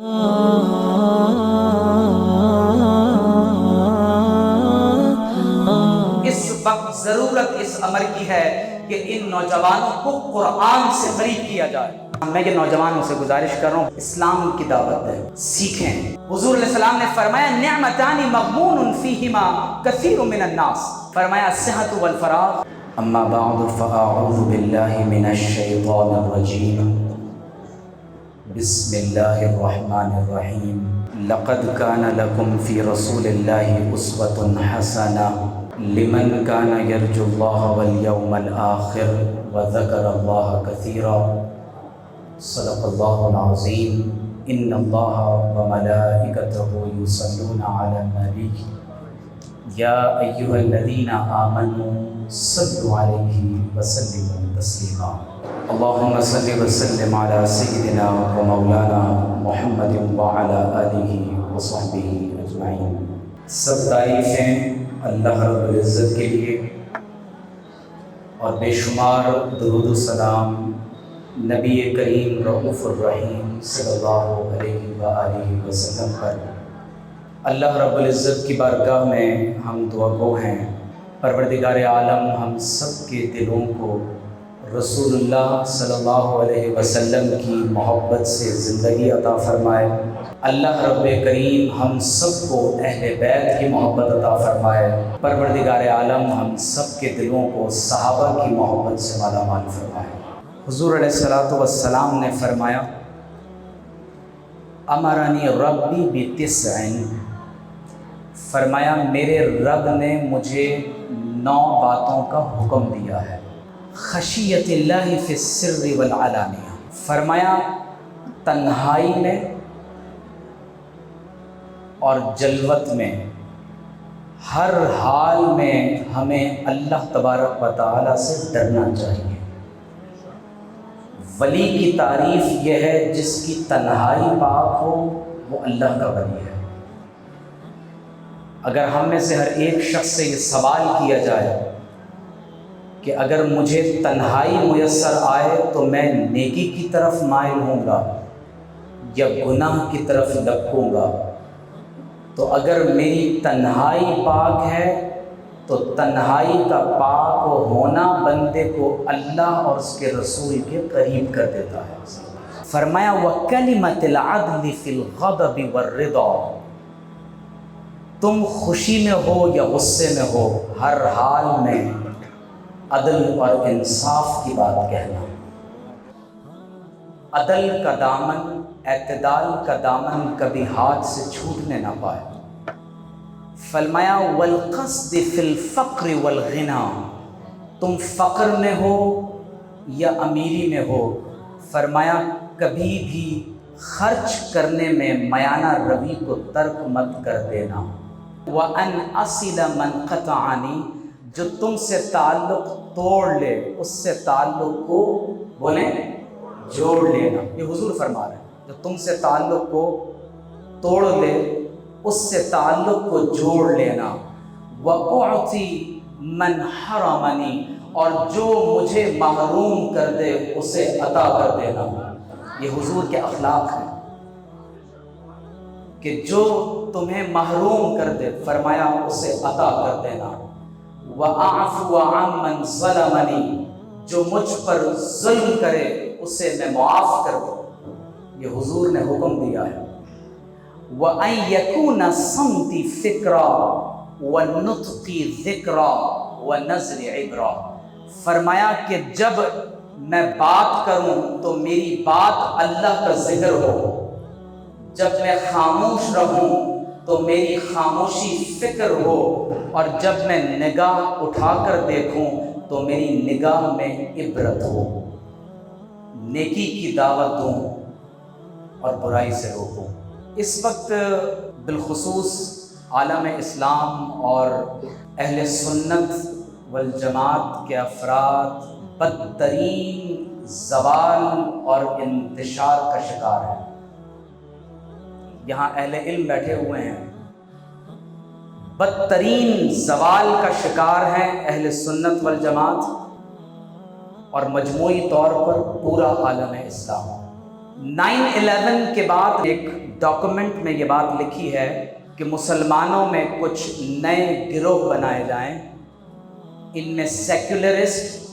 اس وقت ضرورت اس امر کی ہے کہ ان نوجوانوں کو قرآن سے قریب کیا جائے۔ میں یہ نوجوانوں سے گزارش کر رہا ہوں، اسلام کی دعوت ہے، سیکھیں۔ حضور علیہ السلام نے فرمایا نعمتان مغبون فیہما کثیر من الناس، فرمایا الصحۃ والفراغ۔ اما بعد فاعوذ باللہ من الشیطان الرجیم، بسم اللہ الرحمن الرحیم۔ لقد کان لکم فی رسول اللہ اسوۃ حسنہ لمن کان یرجو اللہ والیوم الآخر وذکر اللہ کثیرا۔ صدق اللہ العظیم۔ ان اللہ وملائکتہ یصلون علی النبی یا ایھا الذین آمنوا صلوا علیہ وسلموا تسلیما۔ اللہم صل وسلم علی سیدنا و مولانا محمد وعلی آلہ وصحبہ اجمعین۔ سب تعریفیں اللہ رب العزت کے لیے اور بے شمار درود و سلام نبی کریم رؤوف الرحیم صلی اللہ علیہ وآلہ وسلم پر۔ اللہ رب العزت کی بارگاہ میں ہم دعا گو ہیں، پروردگار عالم ہم سب کے دلوں کو رسول اللہ صلی اللہ علیہ وسلم کی محبت سے زندگی عطا فرمائے۔ اللہ رب کریم ہم سب کو اہل بیت کی محبت عطا فرمائے۔ پروردگار عالم ہم سب کے دلوں کو صحابہ کی محبت سے مالا مال فرمائے۔ حضور علیہ السلام نے فرمایا امرنی ربی بتسع، فرمایا میرے رب نے مجھے 9 باتوں کا حکم دیا ہے۔ خشیت اللہ فی السر والعلانیہ، فرمایا تنہائی میں اور جلوت میں، ہر حال میں ہمیں اللہ تبارک و تعالیٰ سے ڈرنا چاہیے۔ ولی کی تعریف یہ ہے جس کی تنہائی پاک ہو، وہ اللہ کا ولی ہے۔ اگر ہم میں سے ہر ایک شخص سے یہ سوال کیا جائے کہ اگر مجھے تنہائی میسر آئے تو میں نیکی کی طرف مائل ہوں گا یا گناہ کی طرف لپکوں گا، تو اگر میری تنہائی پاک ہے تو تنہائی کا پاک ہونا بندے کو اللہ اور اس کے رسول کے قریب کر دیتا ہے۔ فرمایا وَكَلِمَةِ الْعَدْلِ فِي الْغَضَبِ وَالرِّضَى، تم خوشی میں ہو یا غصے میں ہو، ہر حال میں عدل اور انصاف کی بات کہنا۔ عدل کا دامن، اعتدال کا دامن کبھی ہاتھ سے چھوٹنے نہ پائے۔ فرمایا والقصد فی الفقر والغنی، تم فقر میں ہو یا امیری میں ہو، فرمایا کبھی بھی خرچ کرنے میں میانہ روی کو ترک مت کر دینا۔ وَأَنْ أَصِلَ مَنْ قَطَعَنِي، جو تم سے تعلق توڑ لے اس سے تعلق کو بولیں جوڑ لینا۔ یہ حضور فرما رہے ہیں جو تم سے تعلق کو توڑ لے اس سے تعلق کو جوڑ لینا۔ وَأُعْطِي مَنْ حَرَمَنِي، اور جو مجھے محروم کر دے اسے عطا کر دینا۔ یہ حضور کے اخلاق ہیں کہ جو تمہیں محروم کر دے فرمایا اسے عطا کر دینا۔ وَأَعْفُوَ عَمَّنْ ظَلَمَنِي، جو مجھ پر ظلم کرے اسے میں معاف کر دوں۔ یہ حضور نے حکم دیا ہے۔ وَأَنْ يَكُونَ الصَّمْتِ فِكْرًا وَالنُّطْقِ ذِكْرًا وَالنَّظْرِ عِبْرًا، فرمایا کہ جب میں بات کروں تو میری بات اللہ کا ذکر ہو، جب میں خاموش رہوں تو میری خاموشی فکر ہو، اور جب میں نگاہ اٹھا کر دیکھوں تو میری نگاہ میں عبرت ہو۔ نیکی کی دعوت دوں اور برائی سے روکوں۔ اس وقت بالخصوص عالم اسلام اور اہل سنت والجماعت کے افراد بدترین زوال اور انتشار کا شکار ہیں۔ یہاں اہل علم بیٹھے ہوئے ہیں، بدترین زوال کا شکار ہیں اہل سنت والجماعت اور مجموعی طور پر پورا عالم اسلام۔ 9/11 کے بعد ایک ڈاکومنٹ میں یہ بات لکھی ہے کہ مسلمانوں میں کچھ نئے گروہ بنائے جائیں، ان میں سیکولرسٹ،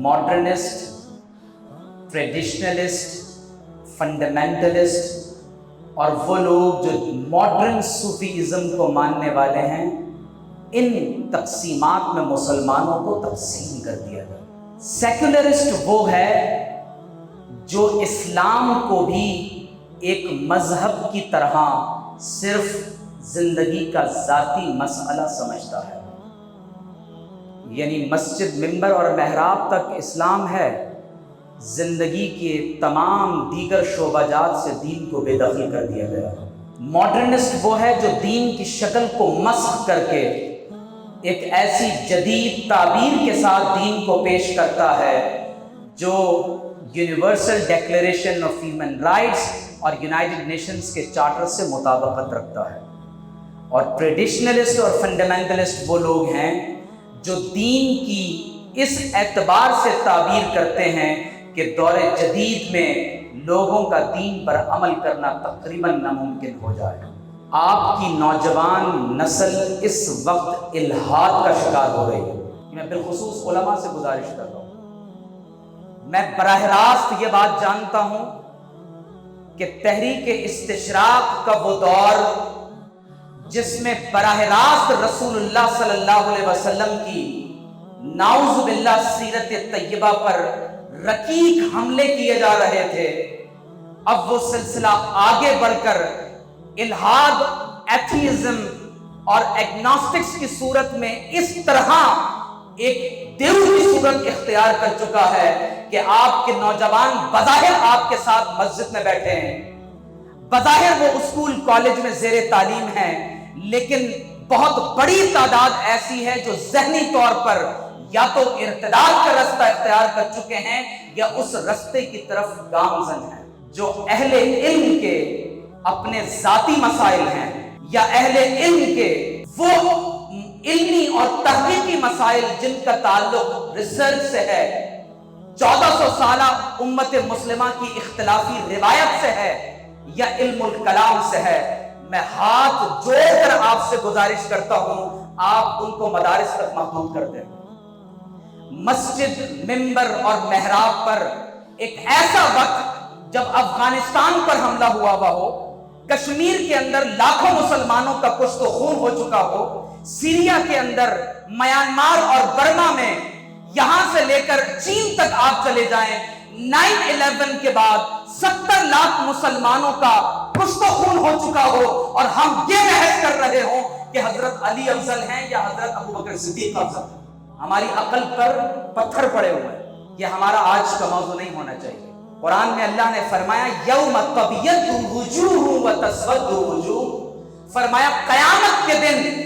ماڈرنسٹ، ٹریڈیشنلسٹ، فنڈامنٹلسٹ اور وہ لوگ جو ماڈرن صوفیزم کو ماننے والے ہیں، ان تقسیمات میں مسلمانوں کو تقسیم کر دیا گیا۔ سیکولرسٹ وہ ہے جو اسلام کو بھی ایک مذہب کی طرح صرف زندگی کا ذاتی مسئلہ سمجھتا ہے، یعنی مسجد، ممبر اور محراب تک اسلام ہے، زندگی کے تمام دیگر شعبہ جات سے دین کو بے دخل کر دیا گیا۔ ماڈرنسٹ وہ ہے جو دین کی شکل کو مسخ کر کے ایک ایسی جدید تعبیر کے ساتھ دین کو پیش کرتا ہے جو universal declaration of human rights اور یونائٹڈ نیشنز کے چارٹر سے مطابقت رکھتا ہے۔ اور ٹریڈیشنلسٹ اور فنڈامنٹلسٹ وہ لوگ ہیں جو دین کی اس اعتبار سے تعبیر کرتے ہیں کہ دور جدید میں لوگوں کا دین پر عمل کرنا تقریباً ناممکن ہو جائے۔ آپ کی نوجوان نسل اس وقت الحاد کا شکار ہو رہی ہے۔ میں بالخصوص علماء سے گزارش کر رہا ہوں، میں براہ راست یہ بات جانتا ہوں کہ تحریک استشراق کا وہ دور جس میں براہ راست رسول اللہ صلی اللہ علیہ وسلم کی نعوذ باللہ سیرت طیبہ پر رقیق حملے کیے جا رہے تھے، اب وہ سلسلہ آگے بڑھ کر الحاد، ایتھیزم اور ایگنوسٹکس کی صورت میں اس طرح ایک دیو کی صورت اختیار کر چکا ہے کہ آپ کے نوجوان بظاہر آپ کے ساتھ مسجد میں بیٹھے ہیں، بظاہر وہ اسکول کالج میں زیر تعلیم ہیں، لیکن بہت بڑی تعداد ایسی ہے جو ذہنی طور پر یا تو ارتداد کا رستہ اختیار کر چکے ہیں یا اس رستے کی طرف گامزن ہیں۔ جو اہل علم کے اپنے ذاتی مسائل ہیں یا اہل علم کے وہ علمی اور تحقیقی مسائل جن کا تعلق ریسرچ سے ہے، 1400 سالہ امت مسلمہ کی اختلافی روایت سے ہے یا علم الکلام سے ہے، میں ہاتھ جوڑ کر آپ سے گزارش کرتا ہوں آپ ان کو مدارس تک محدود کر دیں۔ مسجد، ممبر اور محراب پر ایک ایسا وقت جب افغانستان پر حملہ ہوا ہو، کشمیر کے اندر لاکھوں مسلمانوں کا کشت و خون ہو چکا ہو، سیریا کے اندر، میانمار اور برما میں، یہاں سے لے کر چین تک آپ چلے جائیں، 9/11 کے بعد 70 لاکھ مسلمانوں کا کشت و خون ہو چکا ہو اور ہم یہ بحث کر رہے ہوں کہ حضرت علی افضل ہیں یا حضرت ابوبکر صدیق افضل ہیں۔ ہماری عقل پر پتھر پڑے ہوئے ہیں، یہ ہمارا آج کا موضوع نہیں ہونا چاہیے۔ قرآن میں اللہ نے فرمایا یوم تبیض وجوہ وتسود وجوہ، فرمایا قیامت کے دن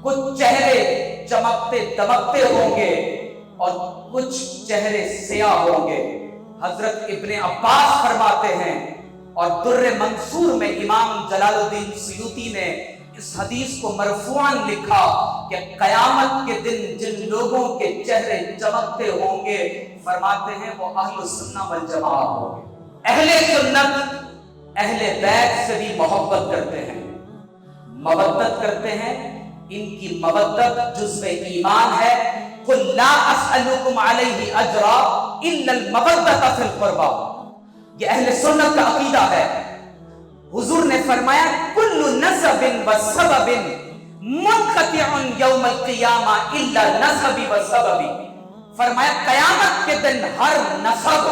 کچھ چہرے چمکتے دمکتے ہوں گے اور کچھ چہرے سیاہ ہوں گے۔ حضرت ابن عباس فرماتے ہیں، اور در منصور میں امام جلال الدین سیوطی نے اس حدیث کو مرفوعاً لکھا کہ قیامت کے دن جن لوگوں کے چہرے چمکتے ہوں گے، فرماتے ہیں وہ اہل سنت والجماعت ہوں گے۔ اہل سنت اہل بیت سے بھی محبت کرتے ہیں، مودت کرتے ہیں، ان کی مودت جزء ایمان ہے۔ قل لا اسألکم علیہ اجرا الا المودۃ فی القربى، یہ اہل سنت کا عقیدہ ہے۔ حضور نے فرمایا کل نسب و سبب منقطع یوم القیامہ الا نسبی و سببی، فرمایا قیامت کے دن ہر نسب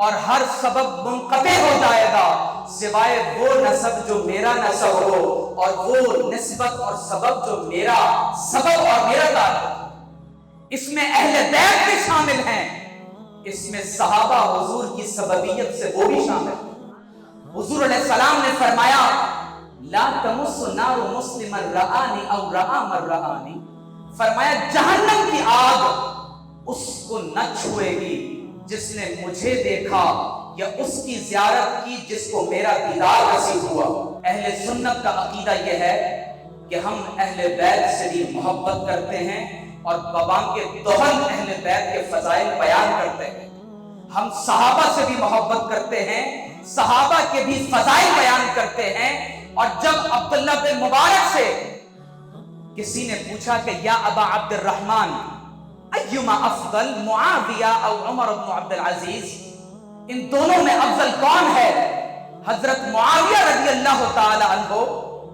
اور ہر سبب منقطع ہو جائے گا سوائے وہ نسب جو میرا نسب ہو اور وہ نسبت اور سبب جو میرا سبب اور میرا تعلق۔ اس میں اہل بیت بھی شامل ہیں، اس میں صحابہ حضور کی سببیت سے وہ بھی شامل ہیں۔ حضور علیہ السلام نے فرمایا لا تمس نار مسلما رآنی او رآ من رآنی، فرمایا جہنم کی آگ اس کو نہ چھوئے گی جس نے مجھے دیکھا یا اس کی زیارت کی جس کو میرا دیدار نصیب ہوا۔ اہل سنت کا عقیدہ یہ ہے کہ ہم اہل بیت سے بھی محبت کرتے ہیں اور بابا کے دوہن اہل بیت کے فضائل بیان کرتے ہیں۔ ہم صحابہ سے بھی محبت کرتے ہیں، صحابہ کے بھی فضائل بیان کرتے ہیں۔ اور جب عبداللہ بن مبارک سے کسی نے پوچھا کہ یا ابا عبد الرحمن ایما افضل، معاویہ او عمر بن عبد العزیز، ان دونوں میں افضل کون ہے، حضرت معاویہ رضی اللہ تعالی عنہ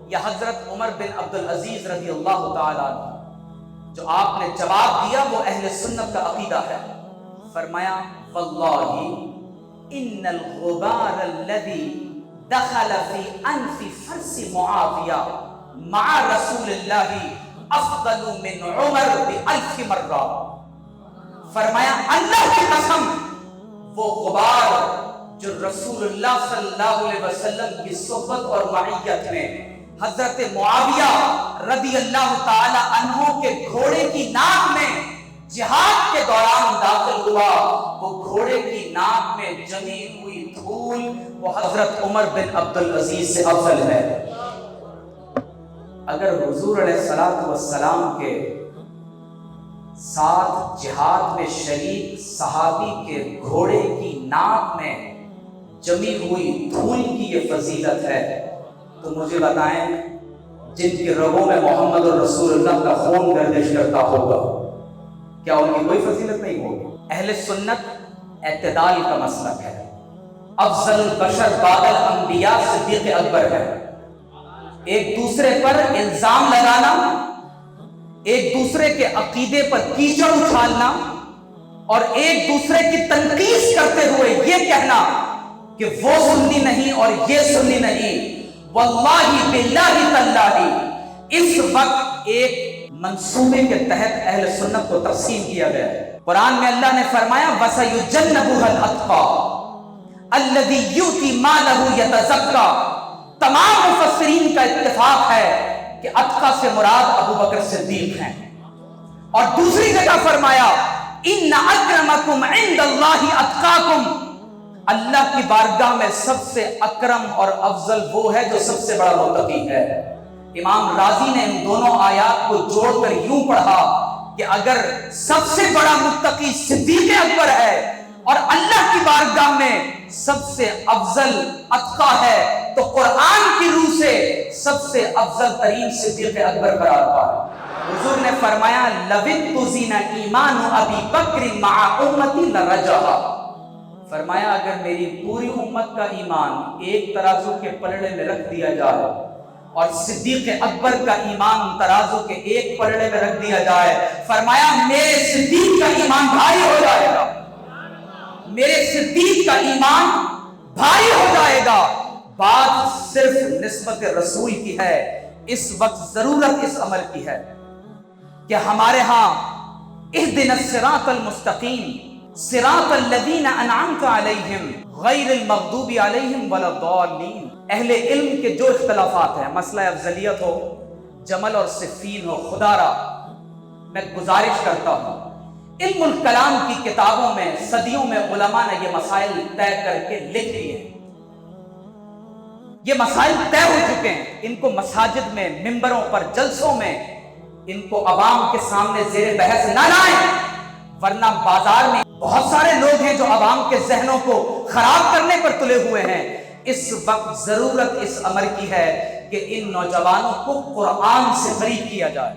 یا حضرت عمر بن عبد العزیز رضی اللہ تعالی عنہ؟ جو آپ نے جواب دیا وہ اہل سنت کا عقیدہ ہے۔ فرمایا واللہ ان الغبار الذي دخل في انف فرس معاویہ مع رسول اللہ افضل من عمر بألف مرہ۔ فرمایا اللہ کی قسم، وہ غبار جو رسول اللہ صلی اللہ علیہ وسلم کی صحبت اور معیت میں حضرت معاویہ رضی اللہ تعالی عنہ کے گھوڑے کی ناک میں جہاد کے دوران داخل ہوا، وہ گھوڑے کی ناک میں جمی ہوئی دھول وہ حضرت عمر بن عبد العزیز سے افضل ہے۔ اگر حضور علیہ الصلوۃ والسلام کے ساتھ جہاد میں شریک صحابی کے گھوڑے کی ناک میں جمی ہوئی دھول کی یہ فضیلت ہے، تو مجھے بتائیں جن کی رگوں میں محمد رسول اللہ کا خون گردش کرتا ہوگا، کیا ان کی کوئی فضیلت نہیں ہوگی؟ اہل سنت اعتدال کا مسلک ہے۔ افضل البشر بعد الانبیاء صدیق اکبر ہے۔ ایک دوسرے پر الزام لگانا، ایک دوسرے کے عقیدے پر کیچڑ اچھالنا اور ایک دوسرے کی تنقید کرتے ہوئے یہ کہنا کہ وہ سنی نہیں اور یہ سنی نہیں، واللہ باللہ تاللہ اس وقت ایک منصوبے کے تحت اہل سنت کو تقسیم کیا گیا ہے۔ قرآن میں اللہ نے فرمایا وَسَيُجَنَّبُهَا الْأَتْقَى الَّذِي يُؤْتِي مَالَهُ يَتَزَكَّى۔ تمام مفسرین کا اتفاق ہے کہ اتقا سے مراد ابو بکر صدیق ہیں۔ اور دوسری جگہ فرمایا ان اکرمکم عند اللہ اتقاکم، اللہ کی بارگاہ میں سب سے اکرم اور افضل وہ ہے جو سب سے بڑا متقی ہے۔ امام رازی نے ان دونوں آیات کو جوڑ کر یوں پڑھا کہ اگر سب سے بڑا متقی صدیق اکبر ہے اور اللہ کی بارگاہ میں سب سے افضل اتقا ہے تو قرآن کی روح سے سب سے افضل ترین صدیق اکبر قرار پا ہے۔ حضور نے فرمایا لَوِتُّزِنَ ایمان ابی بکر مع امتی لرجہا۔ فرمایا اگر میری پوری امت کا ایمان ایک ترازو کے پلڑے میں رکھ دیا جائے اور صدیق اکبر کا ایمان ترازو کے ایک پلڑے میں رکھ دیا جائے، فرمایا میرے صدیق کا ایمان بھاری ہو جائے گا، میرے صدیق کا ایمان بھاری ہو جائے گا۔ بات صرف نسبت رسول کی ہے، اس وقت ضرورت اس عمل کی ہے کہ ہمارے ہاں اہدنا الصراط المستقیم صراط الذین انعمت علیہم غیر المغضوب علیہم ولا الضالین۔ اہل علم کے جو اختلافات ہیں، مسئلہ افضلیت ہو، جمل اور صفین ہو، خدا را میں گزارش کرتا ہوں علم الکلام کی کتابوں میں صدیوں میں علماء نے یہ مسائل طے کر کے لکھ لیے ہیں۔ یہ مسائل طے ہو چکے ہیں، ان کو مساجد میں، ممبروں پر، جلسوں میں ان کو عوام کے سامنے زیر بحث نہ لائیں، ورنہ بازار میں بہت سارے لوگ ہیں جو عوام کے ذہنوں کو خراب کرنے پر تلے ہوئے ہیں۔ اس وقت ضرورت اس امر کی ہے کہ ان نوجوانوں کو قرآن سے قریب کیا جائے۔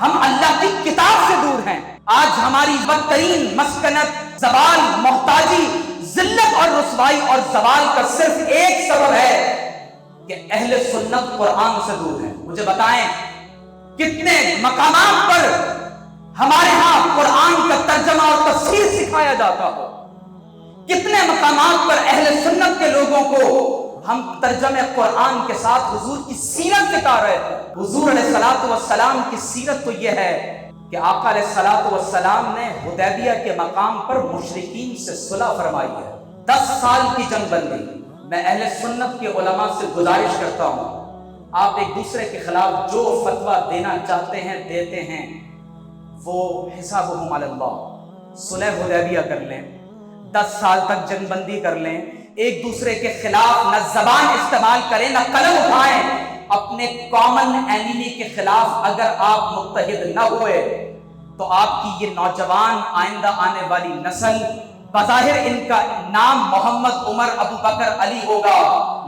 ہم اللہ کی کتاب سے دور ہیں۔ آج ہماری بدترین مسکنت، زوال، محتاجی، ذلت اور رسوائی اور زوال کا صرف ایک سبب ہے کہ اہل سنت قرآن سے دور ہیں۔ مجھے بتائیں کتنے مقامات پر ہمارے ہاں قرآن کا ترجمہ اور تفسیر سکھایا جاتا ہو، کتنے مقامات پر اہل سنت کے لوگوں کو ہم ترجمہ قرآن کے ساتھ حضور کی سیرت سکھا رہے تھے۔ حضور علیہ الصلوۃ والسلام کی سیرت تو یہ ہے کہ آقا علیہ الصلوۃ والسلام نے حدیبیہ کے مقام پر مشرکین سے صلح فرمائی ہے، 10 سال کی جنگ بندی۔ میں اہل سنت کے علماء سے گزارش کرتا ہوں آپ ایک دوسرے کے خلاف جو فتویٰ دینا چاہتے ہیں دیتے ہیں، وہ حسابہم علی اللہ، صلح حدیبیہ کر لیں، 10 سال تک جنگ بندی کر لیں، ایک دوسرے کے خلاف نہ زبان استعمال کریں نہ قلم اٹھائیں۔ اپنے کامن اینیمی کے خلاف اگر آپ متحد نہ ہوئے تو آپ کی یہ نوجوان آئندہ آنے والی نسل بظاہر ان کا نام محمد، عمر، ابو بکر، علی ہوگا،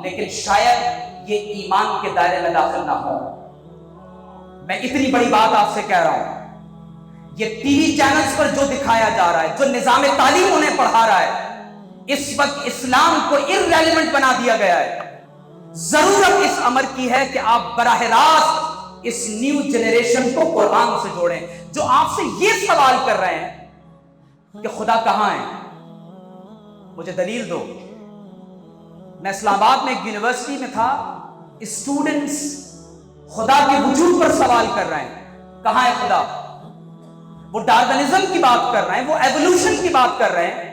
لیکن شاید یہ ایمان کے دائرے میں داخل نہ ہو۔ میں اتنی بڑی بات آپ سے کہہ رہا ہوں، یہ ٹی وی چینلز پر جو دکھایا جا رہا ہے، جو نظام تعلیم انہیں پڑھا رہا ہے، اس وقت اسلام کو irrelevant بنا دیا گیا ہے۔ ضرورت اس امر کی ہے کہ آپ براہ راست اس نیو جنریشن کو قرآن سے جوڑیں، جو آپ سے یہ سوال کر رہے ہیں کہ خدا کہاں ہے، مجھے دلیل دو۔ میں اسلام آباد میں ایک یونیورسٹی میں تھا، اسٹوڈنٹس خدا کے وجود پر سوال کر رہے ہیں، کہاں ہے خدا؟ وہ ڈارونزم کی بات کر رہے ہیں، وہ ایوولوشن کی بات کر رہے ہیں،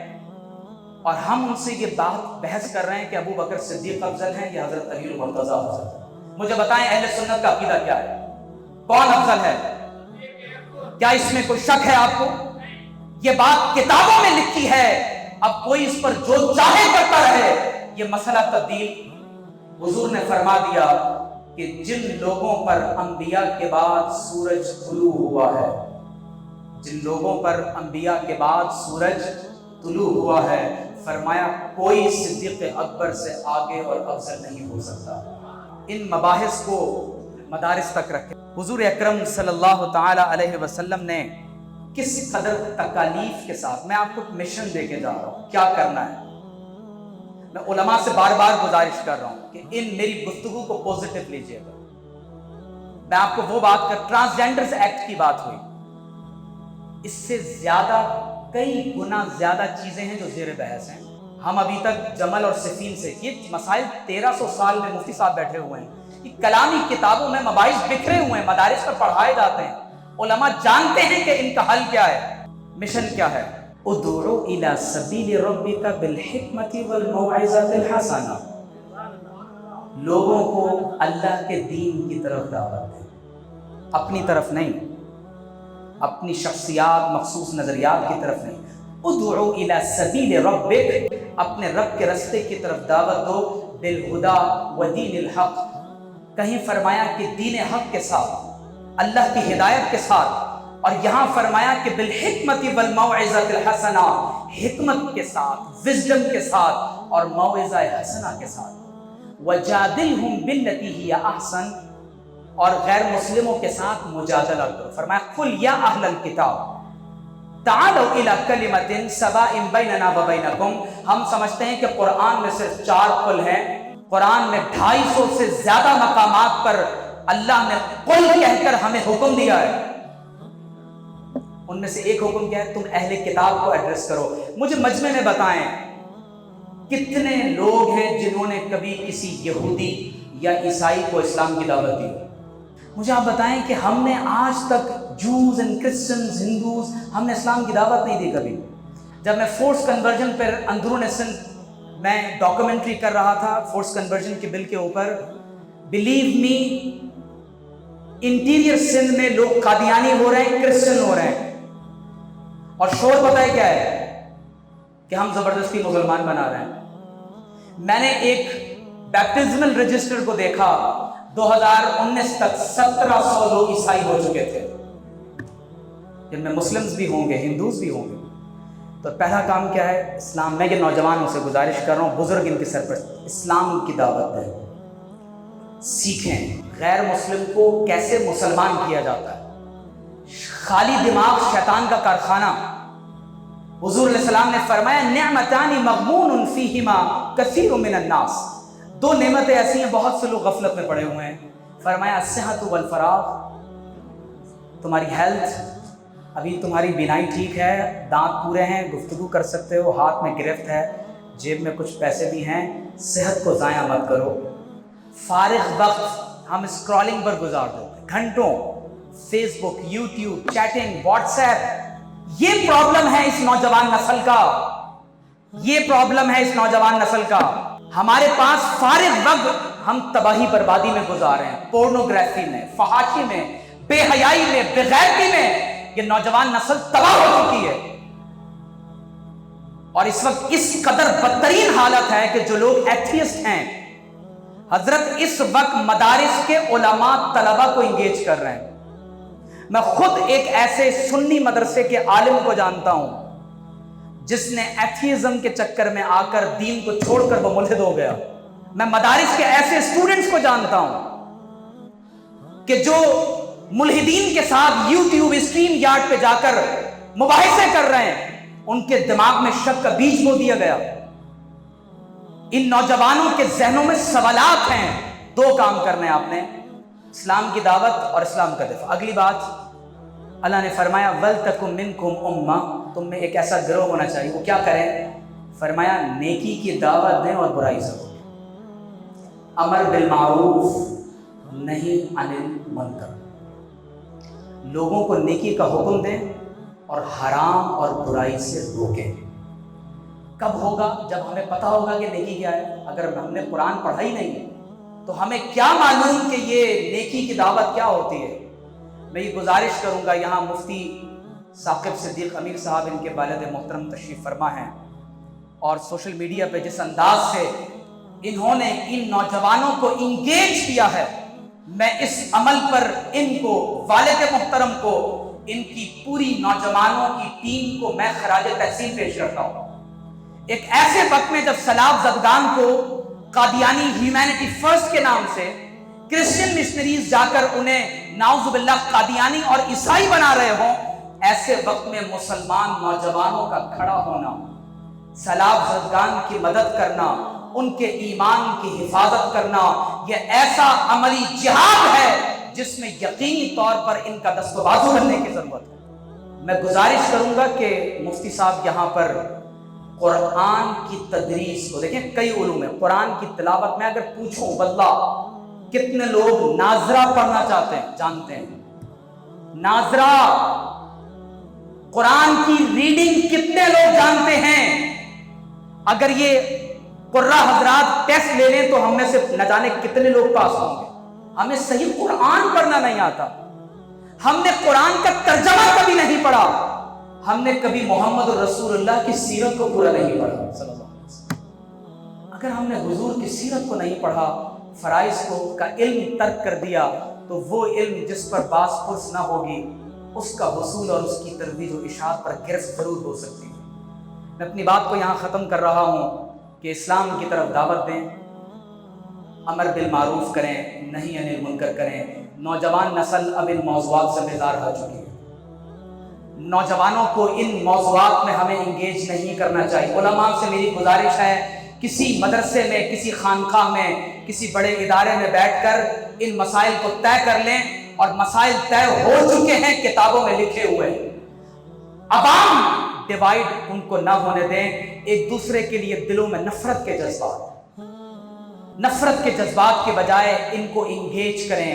اور ہم ان سے یہ بات بحث کر رہے ہیں کہ ابو بکر صدیق افضل ہیں یا حضرت علی المرتضی افضل ہیں۔ مجھے بتائیں اہل سنت کا عقیدہ کیا ہے؟ کون افضل ہے؟ کیا اس میں کوئی شک ہے آپ کو؟ یہ بات کتابوں میں لکھی ہے، اب کوئی اس پر جو چاہے کرتا رہے۔ یہ مسئلہ تبدیل حضور نے فرما دیا کہ جن لوگوں پر انبیاء کے بعد سورج طلوع ہوا ہے، جن لوگوں پر انبیاء کے بعد سورج طلوع ہوا ہے، فرمایا کوئی صدیق اکبر سے آگے اور افضل نہیں ہو سکتا۔ ان مباحث کو مدارس تک رکھیں۔ حضور اکرم صلی اللہ تعالی علیہ وسلم نے کس قدر تکالیف کے ساتھ، میں آپ کو مشن دے کے جا رہا ہوں کیا کرنا ہے۔ میں علماء سے بار بار گزارش کر رہا ہوں کہ ان میری گفتگو کو پوزیٹو لیجئے گا۔ میں آپ کو وہ بات کر، ٹرانسجینڈرز ایکٹ کی بات ہوئی، اس سے زیادہ کئی گنا زیادہ چیزیں ہیں جو زیر بحث ہیں۔ ہم ابھی تک جمل اور صفین سے، یہ مسائل 1300 سال میں مفتی صاحب بیٹھے ہوئے ہیں، یہ کلامی کتابوں میں مباحث بکھرے ہوئے ہیں، مدارس پر پڑھائے جاتے ہیں، علماء جانتے ہیں کہ ان کا حل کیا ہے، مشن کیا ہے۔ ادعو الی سبیل ربک بالحکمت والموعظۃ الحسنہ، لوگوں کو اللہ کے دین کی طرف دعوت دیں، اپنی طرف نہیں، اپنی شخصیات مخصوص نظریات کی طرف نہیں۔ ادعو الی سبیل ربک، اپنے رب کے رستے کی طرف دعوت دو، بالہدی ودین الحق، کہیں فرمایا کہ دین حق کے ساتھ، اللہ کی ہدایت کے ساتھ، اور یہاں فرمایا کہ بالحکمت والموعظۃ الحسنہ، حکمت کے ساتھ، وزڈم کے ساتھ اور موعظہ حسنہ کے ساتھ۔ وجادلہم باللتی ہی احسن، اور غیر مسلموں کے ساتھ مجادلہ کرو۔ فرمایا قل یا اہل الکتاب تعالوا الی کلمۃ سواء بیننا وبینکم، ہم سمجھتے ہیں کہ قرآن میں صرف 4 قل ہیں، قرآن میں 250 سے زیادہ مقامات پر اللہ نے قل کہہ کر ہمیں حکم دیا ہے۔ ان میں سے ایک حکم کیا ہے؟ تم اہل کتاب کو ایڈریس کرو۔ مجھے مجمع میں بتائیں کتنے لوگ ہیں جنہوں نے کبھی کسی یہودی یا عیسائی کو اسلام کی دعوت دی؟ مجھے آپ بتائیں کہ ہم نے آج تک جوز اینڈ کرسچنز، ہندوز، ہم نے اسلام کی دعوت نہیں دی کبھی۔ جب میں فورس کنورژن پر اندرون سندھ میں ڈاکومنٹری کر رہا تھا، فورس کنورژن کے بل کے اوپر، بلیو می انٹیریئر سندھ میں لوگ قادیانی ہو رہے ہیں، کرسچن ہو رہے ہیں، اور شور پتہ ہے کیا ہے؟ کہ ہم زبردستی مسلمان بنا رہے ہیں۔ میں نے ایک بیپٹزمل رجسٹر کو دیکھا، 2019 تک 1700 لوگ عیسائی ہو چکے تھے، جن میں مسلمز بھی ہوں گے، ہندوز بھی ہوں گے۔ تو پہلا کام کیا ہے؟ اسلام، میں یہ نوجوانوں سے گزارش کر رہا ہوں، بزرگ ان کے سر پر، اسلام کی دعوت دیں، سیکھیں غیر مسلم کو کیسے مسلمان کیا جاتا ہے۔ خالی دماغ شیطان کا کارخانہ۔ حضور علیہ السلام نے فرمایا نعمتان مغبون فیہما کثیر من الناس، 2 نعمتیں ایسی ہیں بہت سے لوگ غفلت میں پڑے ہوئے ہیں۔ فرمایا الصحت والفراغ، تمہاری ہیلتھ، ابھی تمہاری بینائی ٹھیک ہے، دانت پورے ہیں، گفتگو کر سکتے ہو، ہاتھ میں گرفت ہے، جیب میں کچھ پیسے بھی ہیں، صحت کو ضائع مت کرو۔ فارغ وقت ہم اسکرولنگ پر گزار دیتے ہیں گھنٹوں، فیس بک، یوٹیوب، چیٹنگ، واٹس ایپ۔ یہ پرابلم ہے اس نوجوان نسل کا، یہ پرابلم ہے اس نوجوان نسل کا۔ ہمارے پاس فارغ وقت ہم تباہی بربادی میں گزار رہے ہیں، پورنوگرافی میں، فحاشی میں، بے حیائی میں، بے غیرتی میں۔ یہ نوجوان نسل تباہ ہو چکی ہے، اور اس وقت اس قدر بدترین حالت ہے کہ جو لوگ ایتھیسٹ ہیں، حضرت اس وقت مدارس کے علماء طلبہ کو انگیج کر رہے ہیں۔ میں خود ایک ایسے سنی مدرسے کے عالم کو جانتا ہوں جس نے ایتھیزم کے چکر میں آ کر دین کو چھوڑ کر وہ ملحد ہو گیا۔ میں مدارس کے ایسے اسٹوڈنٹس کو جانتا ہوں کہ جو ملحدین کے ساتھ یوٹیوب اسٹریم یارڈ پہ جا کر مباحثے کر رہے ہیں، ان کے دماغ میں شک کا بیج بو دیا گیا۔ ان نوجوانوں کے ذہنوں میں سوالات ہیں، دو کام کرنے آپ نے، اسلام کی دعوت اور اسلام کا دفاع۔ اگلی بات اللہ نے فرمایا وَلْتَكُن مِّنكُمْ أُمَّةٌ، تم میں ایک ایسا گروہ ہونا چاہیے، وہ کیا کریں؟ فرمایا نیکی کی دعوت دیں اور برائی سے روکیں، امر بالمعروف نہیں عن المنکر، لوگوں کو نیکی کا حکم دیں اور حرام اور برائی سے روکیں۔ کب ہوگا؟ جب ہمیں پتہ ہوگا کہ نیکی کیا ہے۔ اگر ہم نے قرآن پڑھا ہی نہیں تو ہمیں کیا معلوم کہ یہ نیکی کی دعوت کیا ہوتی ہے۔ میں یہ گزارش کروں گا، یہاں مفتی ثاقب صدیق امیر صاحب ان کے والد محترم تشریف فرما ہیں، اور سوشل میڈیا پہ جس انداز سے انہوں نے ان نوجوانوں کو انگیج کیا ہے، میں اس عمل پر ان کو، والد محترم کو، ان کی پوری نوجوانوں کی ٹیم کو میں خراج تحسین پیش کرتا ہوں۔ ایک ایسے وقت میں جب سیلاب زدگان کو قادیانی ہیومینٹی فرسٹ کے نام سے کرسچن مشنریز جا کر انہیں نعوذ باللہ قادیانی اور عیسائی بنا رہے ہوں، ایسے وقت میں مسلمان نوجوانوں کا کھڑا ہونا، سیلاب زدگان کی مدد کرنا، ان کے ایمان کی حفاظت کرنا، یہ ایسا عملی جہاد ہے جس میں یقینی طور پر ان کا دست و بازو کرنے کی ضرورت ہے۔ میں گزارش کروں گا کہ مفتی صاحب یہاں پر قرآن کی تدریس کو دیکھیں، کئی علوم ہے، قرآن کی تلاوت میں اگر پوچھوں واللہ کتنے لوگ ناظرہ پڑھنا چاہتے ہیں، جانتے ہیں ناظرہ قرآن کی ریڈنگ کتنے لوگ جانتے ہیں؟ اگر یہ قرہ حضرات ٹیسٹ لے لیں تو ہم میں سے نہ جانے کتنے لوگ پاس ہوں گے۔ ہمیں صحیح قرآن پڑھنا نہیں آتا، ہم نے قرآن کا ترجمہ کبھی نہیں پڑھا، ہم نے کبھی محمد رسول اللہ کی سیرت کو پورا نہیں پڑھا صلی اللہ علیہ وسلم۔ اگر ہم نے حضور کی سیرت کو نہیں پڑھا، فرائض کو کا علم ترک کر دیا، تو وہ علم جس پر باس پرس نہ ہوگی، اس کا حصول اور اس کی ترویج و اشاعت پر گرفت ضرور ہو سکتی ہے۔ میں اپنی بات کو یہاں ختم کر رہا ہوں کہ اسلام کی طرف دعوت دیں، امر بالمعروف کریں، نہیں عن المنکر کریں۔ نوجوان نسل اب ان موضوعات سے بیزار ہو چکی ہے، نوجوانوں کو ان موضوعات میں ہمیں انگیج نہیں کرنا چاہیے۔ علماء سے میری گزارش ہے، کسی مدرسے میں، کسی خانقاہ میں، کسی بڑے ادارے میں بیٹھ کر ان مسائل کو طے کر لیں، اور مسائل طے ہو چکے ہیں، کتابوں میں لکھے ہوئے ہیں۔ عوام ڈیوائیڈ ان کو نہ ہونے دیں، ایک دوسرے کے لیے دلوں میں نفرت کے جذبات کے بجائے ان کو انگیج کریں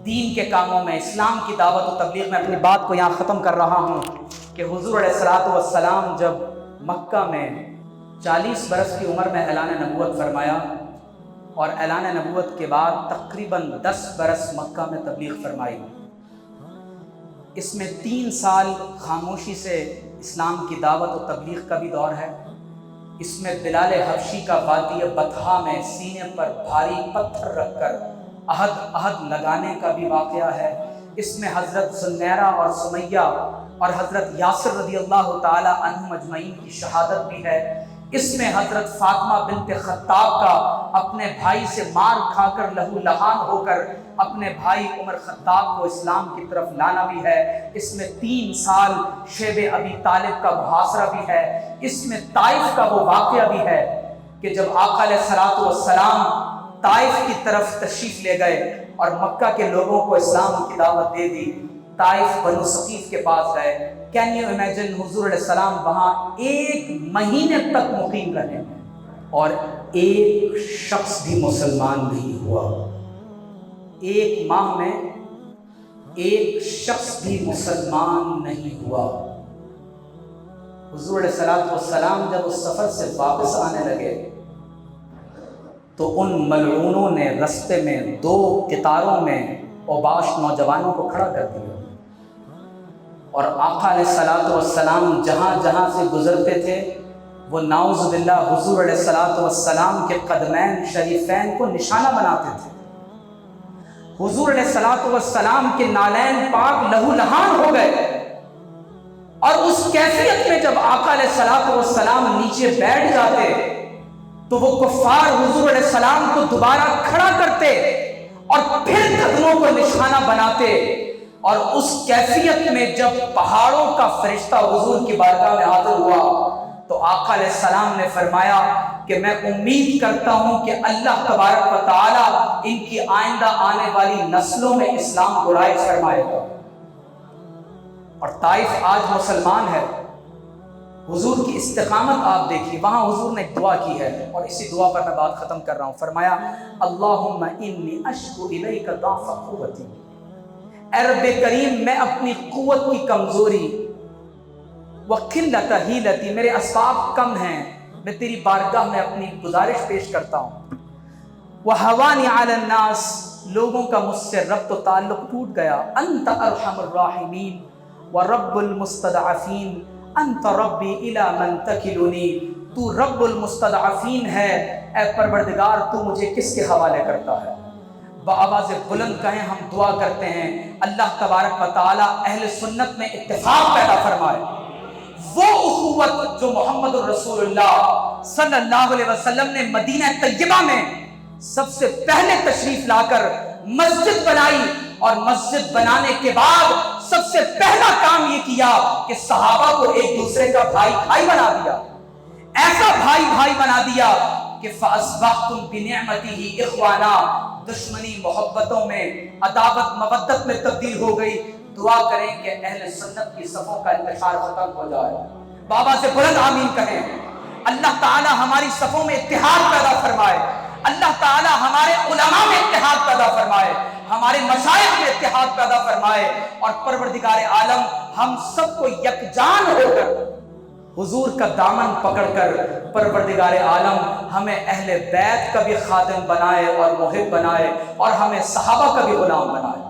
دین کے کاموں میں، اسلام کی دعوت و تبلیغ میں۔ اپنی بات کو یہاں ختم کر رہا ہوں کہ حضور علیہ الصلوۃ والسلام جب مکہ میں 40 برس کی عمر میں اعلان نبوت فرمایا، اور اعلان نبوت کے بعد تقریباً 10 برس مکہ میں تبلیغ فرمائی، اس میں 3 سال خاموشی سے اسلام کی دعوت و تبلیغ کا بھی دور ہے۔ اس میں بلال حبشی کا وادی بطحا میں سینے پر بھاری پتھر رکھ کر عہد لگانے کا بھی واقعہ ہے۔ اس میں حضرت زنیرہ اور سمیہ اور حضرت یاسر رضی اللہ تعالی عنہم اجمعین کی شہادت بھی ہے۔ اس میں حضرت فاطمہ بنت خطاب کا اپنے بھائی سے مار کھا کر لہو لہان ہو کر اپنے بھائی عمر خطاب کو اسلام کی طرف لانا بھی ہے۔ اس میں 3 سال شیب ابی طالب کا محاصرہ بھی ہے۔ اس میں طائف کا وہ واقعہ بھی ہے کہ جب آقا علیہ الصلوۃ والسلام طائف کی طرف تشریف لے گئے اور مکہ کے لوگوں کو اسلام کی دعوت دے دی، طائف بنو ثقیف کے پاس گئے۔ کین یو امیجن، حضور علیہ السلام وہاں 1 مہینے تک مقیم رہے اور ایک شخص بھی مسلمان نہیں ہوا۔ 1 ماہ میں ایک شخص بھی مسلمان نہیں ہوا۔ حضور علیہ الصلوۃ والسلام جب اس سفر سے واپس آنے لگے تو ان ملعونوں نے رستے میں 2 قطاروں میں اوباش نوجوانوں کو کھڑا کر دیا، اور آقا علیہ الصلوۃ والسلام جہاں جہاں سے گزرتے تھے وہ نعوذ باللہ حضور علیہ الصلوۃ والسلام کے قدمین شریفین کو نشانہ بناتے تھے۔ حضور علیہ الصلوۃ والسلام کے نالین پاک لہو لہان ہو گئے، اور اس کیفیت میں جب آقا علیہ الصلوۃ والسلام نیچے بیٹھ جاتے تو وہ کفار حضور علیہ السلام کو دوبارہ کھڑا کرتے اور پھر قدموں کو نشانہ بناتے، اور اس کیفیت میں جب پہاڑوں کا فرشتہ حضور کی بارگاہ میں حاضر ہوا تو آقا علیہ السلام نے فرمایا کہ میں امید کرتا ہوں کہ اللہ تبارک و تعالی ان کی آئندہ آنے والی نسلوں میں اسلام کو رائج فرمائے گا۔ اور طائف آج مسلمان ہے۔ حضور کی استقامت آپ دیکھیے، وہاں حضور نے ایک دعا کی ہے، اور اسی دعا پر میں بات ختم کر رہا ہوں۔ فرمایا اللہم انی اشکو الیک ضعف قوتی، اے رب کریم میں اپنی قوت کی کمزوری، وقلت حیلتی میرے اسباب کم ہیں، میں تیری بارگاہ میں اپنی گزارش پیش کرتا ہوں، وہوانی علی الناس لوگوں کا مجھ سے ربط و تعلق ٹوٹ گیا، انت ارحم الراحمین ورب المستضعفین انت ربی الی من تکلنی، تو رب المستضعفین ہے، اے پروردگار تو مجھے کس کے حوالے کرتا ہے۔ بآواز بلند کہیں، ہم دعا کرتے ہیں اللہ تبارک و تعالی اہل سنت میں اتفاق پیدا فرمائے، وہ اخوت جو محمد الرسول اللہ صلی اللہ علیہ وسلم نے مدینہ طیبہ میں سب سے پہلے تشریف لا کر مسجد بنائی، اور مسجد بنانے کے بعد سب سے پہلا کام یہ کیا کہ صحابہ کو ایک دوسرے کا بھائی بھائی بنا دیا، ایسا بھائی بھائی بنا دیا کہ فَأَصْبَحْتُمْ بِنِعْمَتِهِ إِخْوَانًا، دشمنی محبتوں میں، عداوت مودت میں تبدیل ہو گئی۔ دعا کریں کہ اہل سنت کی صفوں کا انتشار ختم ہو جائے۔ بابا سے بلند آمین کہیں۔ اللہ تعالی ہماری صفوں میں اتحاد پیدا فرمائے، اللہ تعالی ہمارے علماء میں اتحاد پیدا فرمائے، ہمارے مشائخ میں اتحاد پیدا فرمائے، اور پروردگار عالم ہم سب کو یکجان ہو کر حضور کا دامن پکڑ کر پروردگار عالم ہمیں اہل بیت کا بھی خادم بنائے اور محب بنائے، اور ہمیں صحابہ کا بھی غلام بنائے۔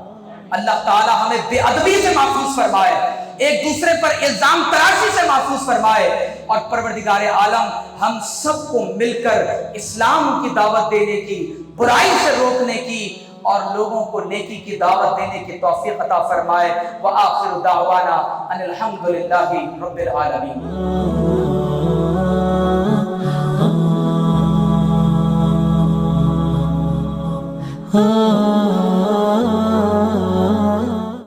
اللہ تعالی ہمیں بے ادبی سے محفوظ فرمائے، ایک دوسرے پر الزام تراشی سے محفوظ فرمائے، اور پروردگار عالم ہم سب کو مل کر اسلام کی دعوت دینے کی، برائی سے روکنے کی، اور لوگوں کو نیکی کی دعوت دینے کی توفیق عطا فرمائے۔ وآخر دعوانا ان الحمد للہ رب العالمین۔